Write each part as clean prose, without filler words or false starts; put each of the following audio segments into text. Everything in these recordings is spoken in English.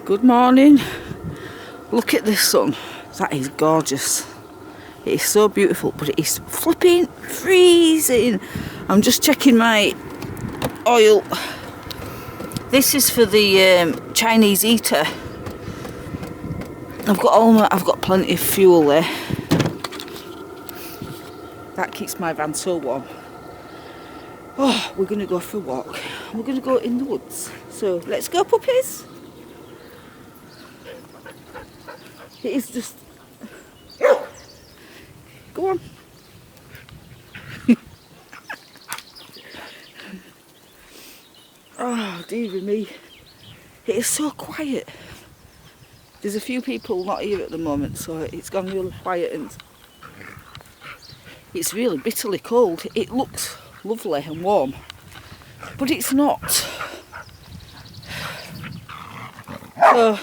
Good morning. Look at this sun. That is gorgeous. It is so beautiful, but it is flipping freezing. I'm just checking my oil. This is for the Chinese eater. I've got plenty of fuel there. That keeps my van so warm. Oh, we're going to go for a walk. We're going to go in the woods. So let's go, puppies. It is just... Go on. Oh, dear me. It is so quiet. There's a few people not here at the moment, so it's gone really quiet and it's really bitterly cold. It looks lovely and warm, but it's not. So,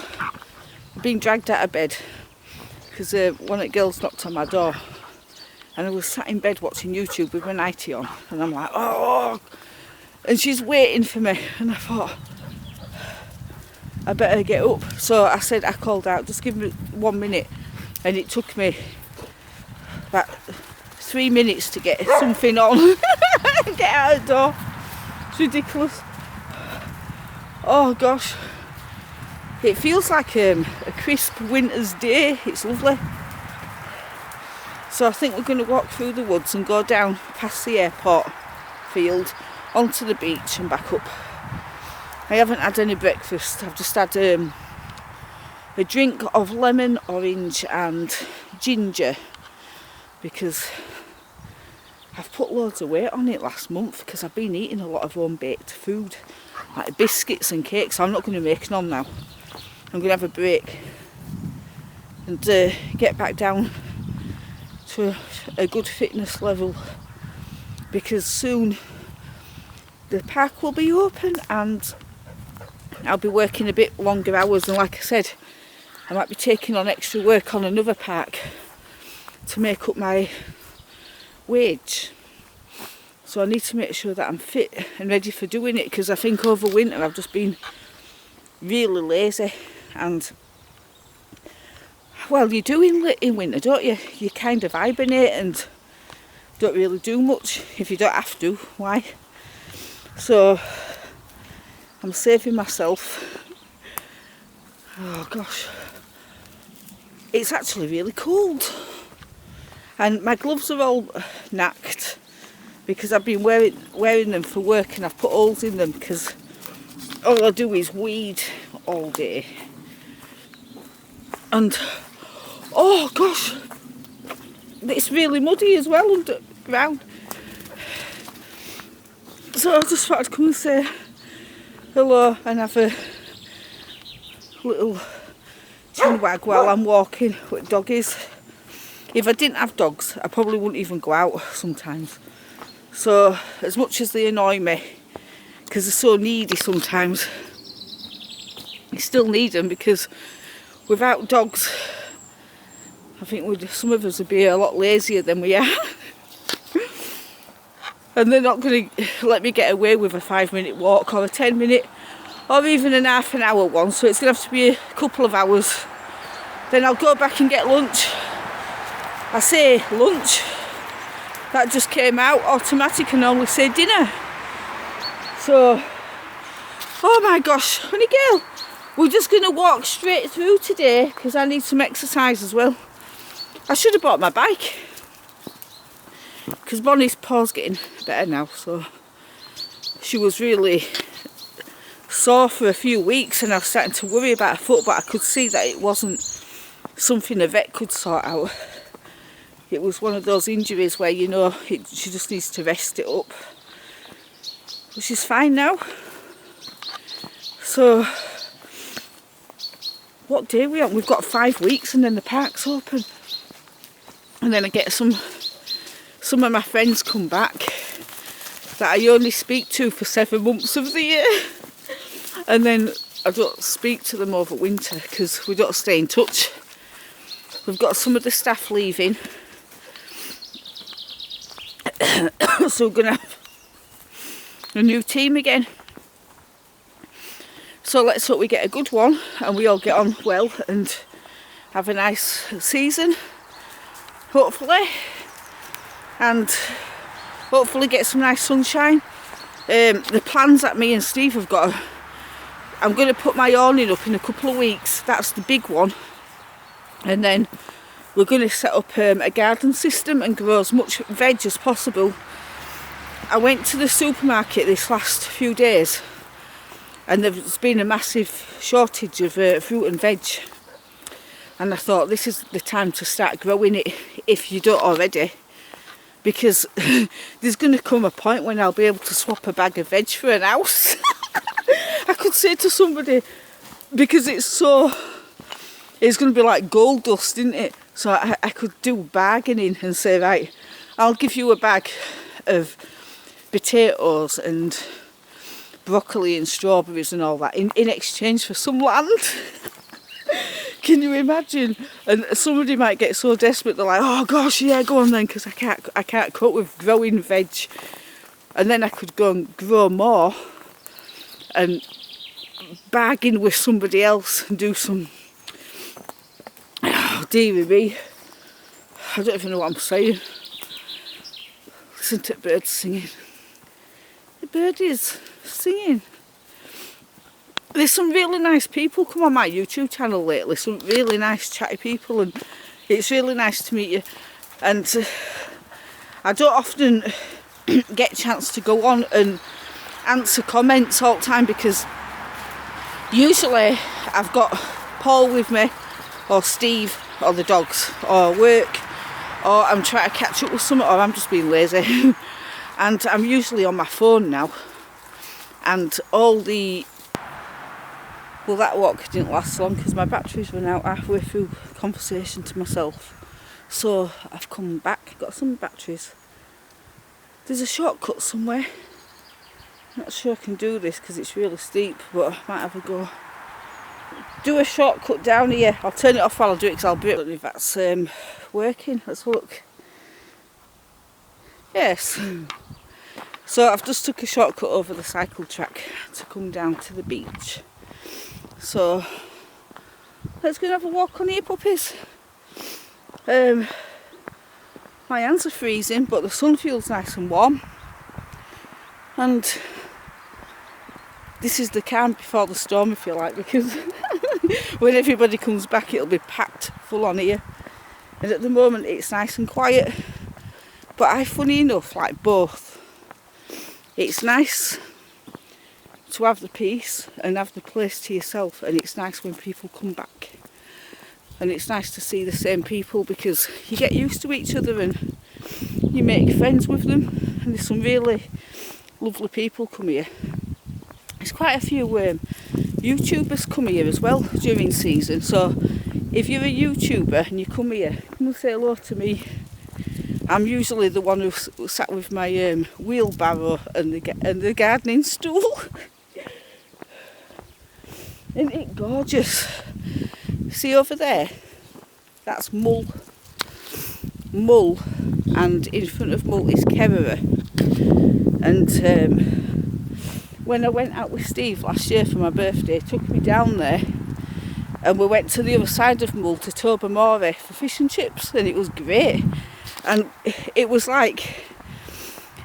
I've been dragged out of bed because one of the girls knocked on my door and I was sat in bed watching YouTube with my nightie on and I'm like, oh, and she's waiting for me and I thought I better get up. So I called out, just give me 1 minute, and it took me about 3 minutes to get something on and get out the door. It's ridiculous. Oh gosh. It feels like a crisp winter's day. It's lovely. So I think we're going to walk through the woods and go down past the airport field onto the beach and back up. I haven't had any breakfast. I've just had a drink of lemon, orange and ginger because I've put loads of weight on it last month because I've been eating a lot of home baked food like biscuits and cakes. So I'm not going to make none now. I'm going to have a break and get back down to a good fitness level because soon the park will be open and I'll be working a bit longer hours, and like I said, I might be taking on extra work on another park to make up my wage. So I need to make sure that I'm fit and ready for doing it because I think over winter I've just been really lazy. And well, you do in winter, don't you? You kind of hibernate and don't really do much if you don't have to. Why? So I'm saving myself. Oh gosh, it's actually really cold and my gloves are all knacked because I've been wearing them for work and I've put holes in them because all I do is weed all day. And oh gosh, it's really muddy as well underground. So I just thought I'd come and say hello and have a little chin wag while I'm walking with doggies. If I didn't have dogs, I probably wouldn't even go out sometimes. So as much as they annoy me, because they're so needy sometimes, you still need them because without dogs, I think some of us would be a lot lazier than we are. And they're not going to let me get away with a 5-minute walk or a 10-minute or even an half an hour one. So it's going to have to be a couple of hours. Then I'll go back and get lunch. I say lunch. That just came out automatic and only say dinner. So, oh my gosh, honey girl. We're just going to walk straight through today because I need some exercise as well. I should have bought my bike because Bonnie's paw's getting better now, so she was really sore for a few weeks and I was starting to worry about her foot, but I could see that it wasn't something a vet could sort out. It was one of those injuries where, you know, she just needs to rest it up. But she's fine now. So what day are we on? We've got 5 weeks and then the park's open. And then I get some of my friends come back that I only speak to for 7 months of the year. And then I don't speak to them over winter because we don't stay in touch. We've got some of the staff leaving. So we're going to have a new team again. So So let's hope we get a good one and we all get on well and have a nice season, hopefully, and hopefully get some nice sunshine. The plans that me and Steve have got, I'm going to put my awning up in a couple of weeks. That's the big one. And then we're going to set up a garden system and grow as much veg as possible. I went to the supermarket this last few days and there's been a massive shortage of fruit and veg. And I thought this is the time to start growing it if you don't already. Because there's going to come a point when I'll be able to swap a bag of veg for an house. I could say to somebody, because it's going to be like gold dust, isn't it? So I could do bargaining and say, right, I'll give you a bag of potatoes and broccoli and strawberries and all that in exchange for some land. Can you imagine? And somebody might get so desperate they're like, oh gosh, yeah, go on then, because I can't cope with growing veg. And then I could go and grow more and bargain with somebody else and do some, oh dearie me, I don't even know what I'm saying. Listen to birds singing. The bird is singing. There's some really nice people come on my YouTube channel lately, some really nice chatty people, and it's really nice to meet you. And I don't often get a chance to go on and answer comments all the time because usually I've got Paul with me, or Steve, or the dogs, or work, or I'm trying to catch up with someone, or I'm just being lazy. And I'm usually on my phone now, and all the... Well, that walk didn't last long because my batteries ran out halfway through conversation to myself. So I've come back, got some batteries. There's a shortcut somewhere. I'm not sure I can do this because it's really steep, but I might have a go. Do a shortcut down here. I'll turn it off while I do it because I'll be able to if that's working. Let's look. Yes. So I've just took a shortcut over the cycle track to come down to the beach. So let's go and have a walk on here, puppies. My hands are freezing, but the sun feels nice and warm. And this is the calm before the storm, if you like, because when everybody comes back it'll be packed full on here. And at the moment it's nice and quiet. But funny enough, like both. It's nice to have the peace and have the place to yourself, and it's nice when people come back. And it's nice to see the same people because you get used to each other and you make friends with them, and there's some really lovely people come here. There's quite a few YouTubers come here as well during season, so if you're a YouTuber and you come here, come and say hello to me. I'm usually the one who sat with my wheelbarrow and the gardening stool. Isn't it gorgeous? See over there? That's Mull. Mull, and in front of Mull is Kerrera. And when I went out with Steve last year for my birthday, he took me down there and we went to the other side of Mull to Tobermory for fish and chips, and it was great. And it was like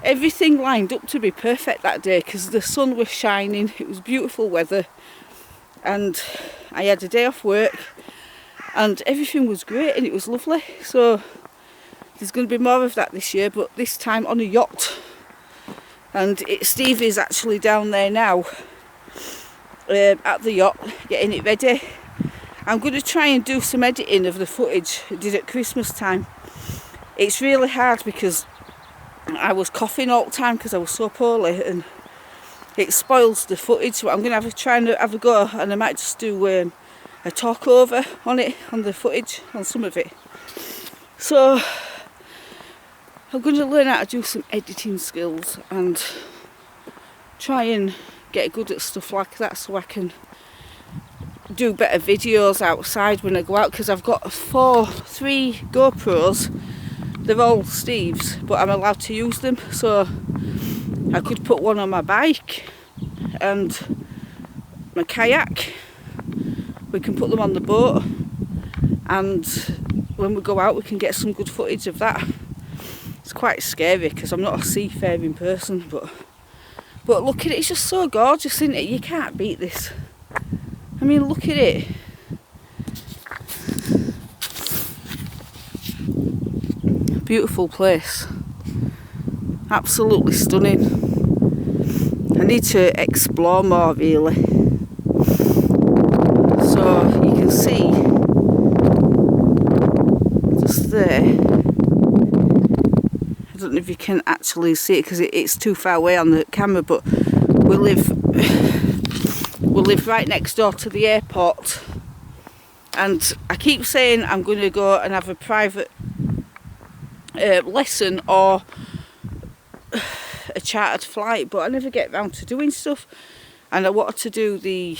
everything lined up to be perfect that day because the sun was shining, it was beautiful weather, and I had a day off work and everything was great and it was lovely. So there's going to be more of that this year, but this time on a yacht. And Steve is actually down there now at the yacht getting it ready. I'm going to try and do some editing of the footage I did at Christmas time. It's really hard because I was coughing all the time because I was so poorly and it spoils the footage. So I'm going to try and have a go, and I might just do a talk over on it, on the footage, on some of it. So I'm going to learn how to do some editing skills and try and get good at stuff like that so I can do better videos outside when I go out, because I've got 3 GoPros. They're all Steve's, but I'm allowed to use them, so I could put one on my bike and my kayak. We can put them on the boat, and when we go out we can get some good footage of that. It's quite scary because I'm not a seafaring person, but look at it, it's just so gorgeous, isn't it? You can't beat this. I mean, look at it. Beautiful place. Absolutely stunning. I need to explore more, really. So you can see just there. I don't know if you can actually see it because it's too far away on the camera, but we live right next door to the airport, and I keep saying I'm going to go and have a private lesson or a chartered flight, but I never get round to doing stuff. And I wanted to do the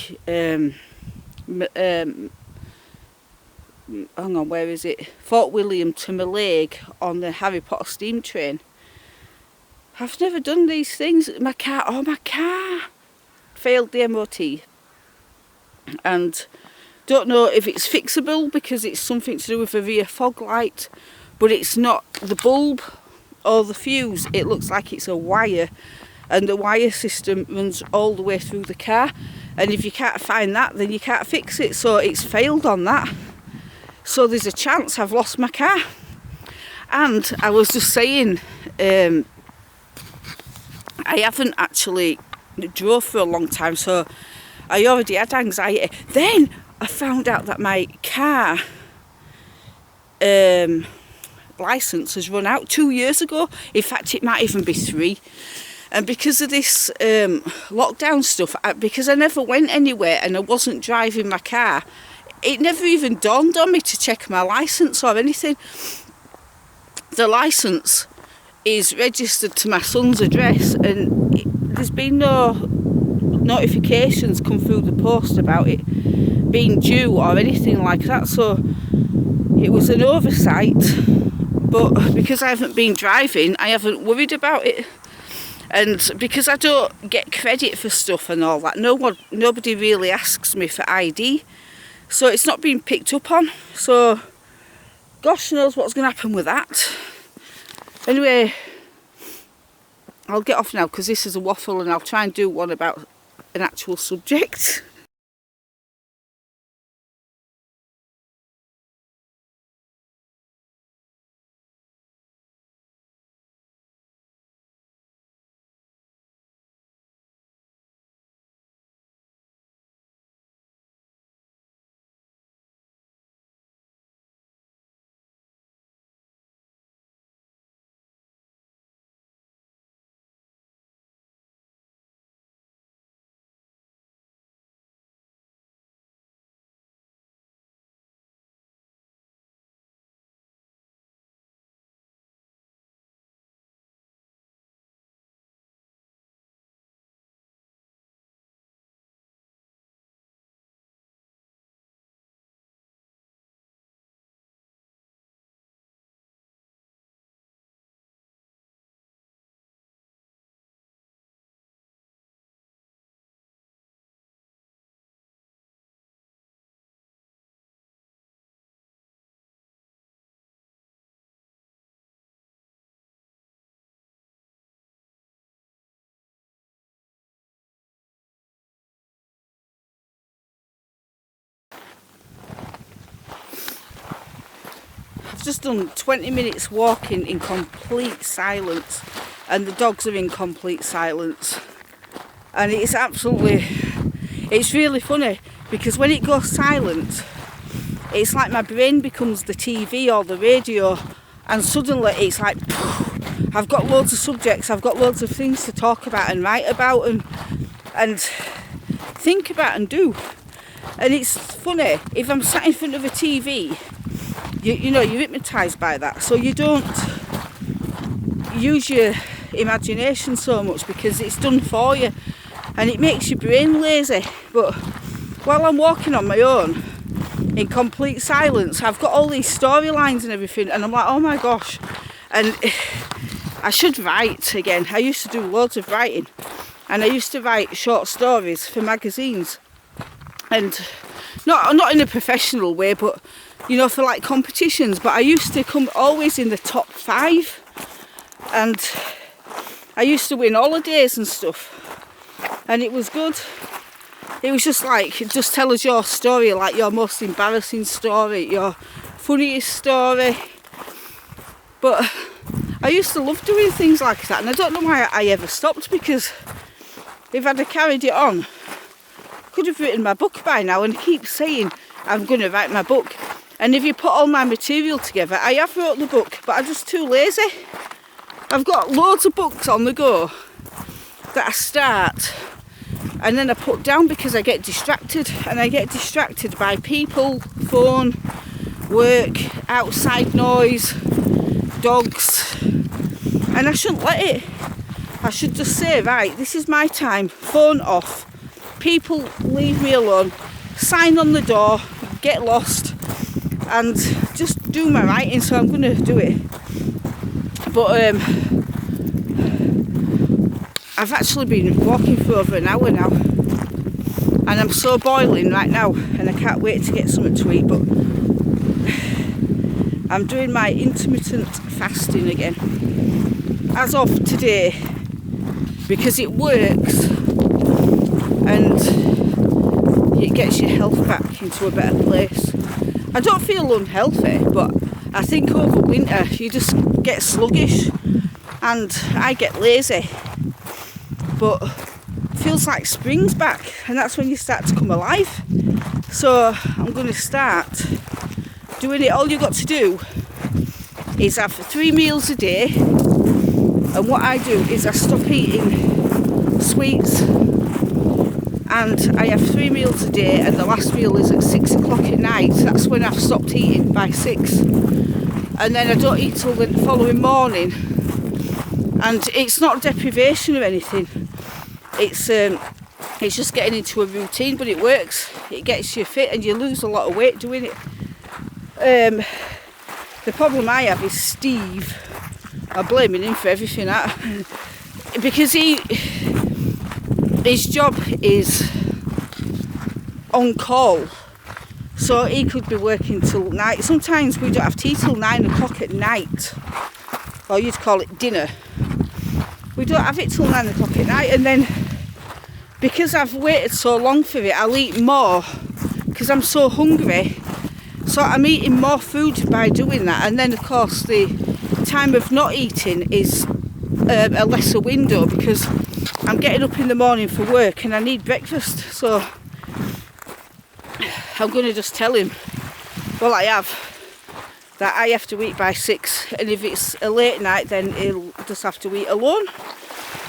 hang on, where is it? Fort William to Mallaig on the Harry Potter steam train. I've never done these things. My car failed the MOT, and don't know if it's fixable because it's something to do with a rear fog light, but it's not the bulb or the fuse. It looks like it's a wire, and the wire system runs all the way through the car, and if you can't find that, then you can't fix it. So it's failed on that, so there's a chance I've lost my car. And I was just saying, I haven't actually drove for a long time, so I already had anxiety. Then I found out that my car licence has run out 2 years ago. In fact, it might even be 3. And because of this lockdown stuff, because I never went anywhere and I wasn't driving my car, it never even dawned on me to check my licence or anything. The licence is registered to my son's address, and there's been no notifications come through the post about it being due or anything like that. So it was an oversight, but because I haven't been driving, I haven't worried about it. And because I don't get credit for stuff and all that, nobody really asks me for ID, so it's not been picked up on. So gosh knows what's going to happen with that. Anyway, I'll get off now because this is a waffle, and I'll try and do one about an actual subject. I've just done 20 minutes walking in complete silence, and the dogs are in complete silence, and it's really funny because when it goes silent, it's like my brain becomes the TV or the radio, and suddenly it's like I've got loads of subjects, I've got loads of things to talk about and write about and think about and do. And it's funny, if I'm sat in front of a TV, you know, you're hypnotised by that, so you don't use your imagination so much because it's done for you, and it makes your brain lazy. But while I'm walking on my own in complete silence, I've got all these storylines and everything, and I'm like, oh my gosh. And I should write again. I used to do loads of writing, and I used to write short stories for magazines, and not in a professional way, but you know, for like competitions. But I used to come always in the top 5, and I used to win holidays and stuff, and it was good. It was just like, just tell us your story, like your most embarrassing story, your funniest story. But I used to love doing things like that, and I don't know why I ever stopped, because if I'd have carried it on, I could have written my book by now. And I keep saying I'm going to write my book, and if you put all my material together, I have wrote the book, but I'm just too lazy. I've got loads of books on the go that I start and then I put down because I get distracted, and I get distracted by people, phone, work, outside noise, dogs, and I shouldn't let it. I should just say, right, this is my time, phone off, people leave me alone, sign on the door, get lost, and just do my writing. So I'm going to do it. But I've actually been walking for over an hour now, and I'm so boiling right now, and I can't wait to get something to eat. But I'm doing my intermittent fasting again as of today, because it works and it gets your health back into a better place. I don't feel unhealthy, but I think over winter you just get sluggish and I get lazy. But it feels like spring's back, and that's when you start to come alive. So I'm going to start doing it. All you've got to do is have 3 meals a day, and what I do is I stop eating sweets, and I have 3 meals a day, and the last meal is at 6 o'clock at night. That's when I've stopped eating, by 6, and then I don't eat till the following morning. And it's not deprivation or anything, it's just getting into a routine, but it works. It gets you fit, and you lose a lot of weight doing it. The problem I have is Steve. I'm blaming him for everything, because his job is on call, so he could be working till night. Sometimes we don't have tea till 9 o'clock at night, or you'd call it dinner. We don't have it till 9 o'clock at night, and then because I've waited so long for it, I'll eat more because I'm so hungry. So I'm eating more food by doing that, and then of course the time of not eating is a lesser window, because I'm getting up in the morning for work and I need breakfast. So I'm going to just tell him, well, I have, that I have to eat by 6, and if it's a late night then he'll just have to eat alone,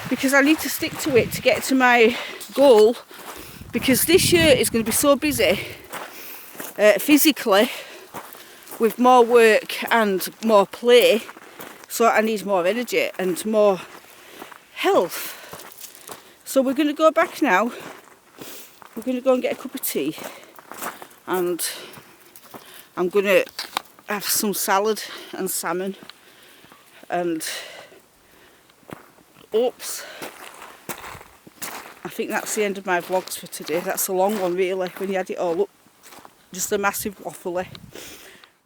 because I need to stick to it to get to my goal, because this year is going to be so busy physically, with more work and more play, so I need more energy and more health. So we're going to go back now. We're going to go and get a cup of tea, and I'm going to have some salad and salmon, and oops, I think that's the end of my vlogs for today. That's a long one really, when you add it all up, just a massive waffle.